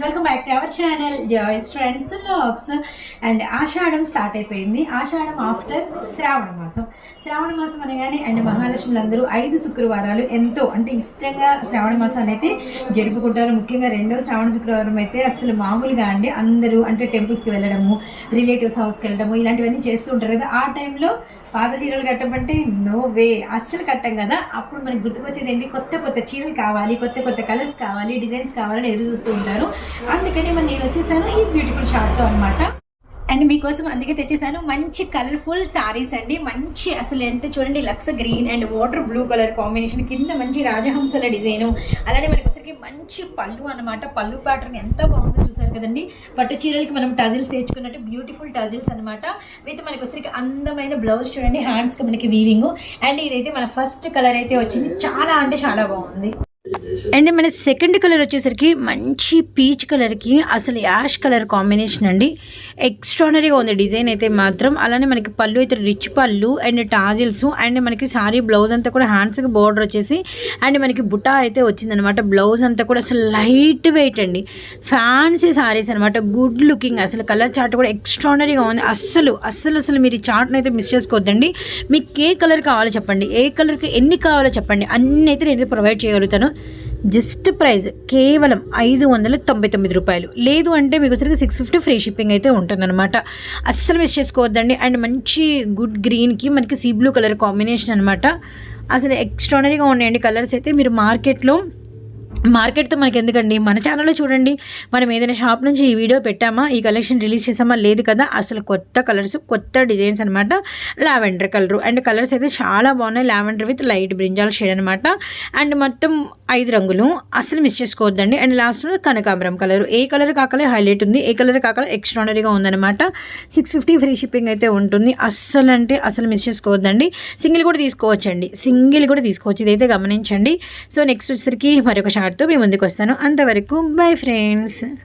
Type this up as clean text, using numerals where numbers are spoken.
Welcome back to our channel Joys Trends Vlogs. And Ashadham start అయిపోయింది. Ashadham after శ్రావణ మాసం అనగానే and మహాలక్ష్ములందరూ 5 శుక్రవారాలు ఎంతో అంటే ఇష్టంగా శ్రావణ మాసాన్ని అయితే జరుపుకుంటారు. ముఖ్యంగా రెండో శ్రావణ శుక్రవారం అయితే అసలు మామూలుగా అండి అందరూ అంటే టెంపుల్స్కి వెళ్ళడము, రిలేటివ్స్ హౌస్కి వెళ్ళడము ఇలాంటివన్నీ చేస్తూ ఉంటారు కదా. ఆ టైంలో పాత చీరలు కట్టమంటే నో వే, అస్సలు కట్టం కదా. అప్పుడు మనకు గుర్తుకొచ్చేది ఏంటి, కొత్త కొత్త చీరలు కావాలి, కొత్త కొత్త కలర్స్ కావాలి, డిజైన్స్ కావాలని ఎదురు చూస్తూ ఉంటారు. అందుకని మరి నేను వచ్చేసాను ఈ బ్యూటిఫుల్ షార్ట్తో అనమాట. అండ్ మీకోసం అందుకే తెచ్చేసాను మంచి కలర్ఫుల్ సారీస్ అండి. మంచి అసలు అంటే చూడండి, లక్స్ green and water blue colour combination, కింద మంచి రాజహంసల డిజైను, అలానే మనకి ఒకసారికి మంచి పళ్ళు అనమాట. పళ్ళు ప్యాటర్న్ ఎంత బాగుందో చూసారు కదండి. పట్టు చీరలకి మనం టజిల్స్ వేసుకున్నట్టు బ్యూటిఫుల్ టజిల్స్ అనమాట. విత్ మనకి ఒకసారికి అందమైన బ్లౌజ్ చూడండి, హ్యాండ్స్కి మనకి వీవింగ్. అండ్ ఇదైతే మన ఫస్ట్ కలర్ అయితే వచ్చింది, చాలా అంటే చాలా బాగుంది. అండ్ మన సెకండ్ కలర్ వచ్చేసరికి మంచి పీచ్ కలర్కి అసలు యాష్ కలర్ కాంబినేషన్ అండి. ఎక్స్ట్రానరీగా ఉంది డిజైన్ అయితే మాత్రం. అలానే మనకి పళ్ళు అయితే రిచ్ పళ్ళు అండ్ టాజిల్స్ అండ్ మనకి సారీ బ్లౌజ్ అంతా కూడా హ్యాండ్స్కి బోర్డర్ వచ్చేసి అండ్ మనకి బుటా అయితే వచ్చిందనమాట. బ్లౌజ్ అంతా కూడా అసలు లైట్ వెయిట్ అండి, ఫ్యాన్సీ సారీస్ అనమాట. గుడ్ లుకింగ్, అసలు కలర్ చార్ట్ కూడా ఎక్స్ట్రానరీగా ఉంది. అస్సలు మీరు ఈ చార్ట్ని అయితే మిస్ చేసుకోవద్దండి. మీకు ఏ కలర్ కావాలో చెప్పండి, ఏ కలర్కి ఎన్ని కావాలో చెప్పండి, అన్నీ అయితే నేను ప్రొవైడ్ చేయగలుగుతాను. జస్ట్ ప్రైస్ కేవలం 599 రూపాయలు. లేదు అంటే మీకు సరిగ్గా 650 ఫ్రీ షిప్పింగ్ అయితే ఉంటుందన్నమాట. అస్సలు మిస్ చేసుకోవద్దండి. అండ్ మంచి గుడ్ గ్రీన్కి మనకి సీ బ్లూ కలర్ కాంబినేషన్ అనమాట. అసలు ఎక్స్ట్రానరీగా ఉన్నాయండి కలర్స్ అయితే. మీరు మార్కెట్తో మనకి ఎందుకండి, మన ఛానల్లో చూడండి. మనం ఏదైనా షాప్ నుంచి ఈ వీడియో పెట్టామా, ఈ కలెక్షన్ రిలీజ్ చేసామా, లేదు కదా. అసలు కొత్త కలర్స్, కొత్త డిజైన్స్ అనమాట. లావెండర్ కలరు అండ్ కలర్స్ అయితే చాలా బాగున్నాయి. Lavender with light brinjal shade అనమాట. అండ్ మొత్తం 5 రంగులు, అసలు మిస్ చేసుకోవద్దండి. అండ్ లాస్ట్లో కనకాంబరం కలరు. ఏ కలర్ కాకలే హైలైట్ ఉంది, ఏ కలర్ కాకలే ఎక్స్ట్రానరీగా ఉందన్నమాట. 650 ఫ్రీ షిప్పింగ్ అయితే ఉంటుంది. అసలు మిస్ చేసుకోవద్దండి. సింగిల్ కూడా తీసుకోవచ్చు, ఇదైతే గమనించండి. సో నెక్స్ట్ వచ్చేసరికి మరొక షార్ట్తో మీ ముందుకు వస్తాను. అంతవరకు బై ఫ్రెండ్స్.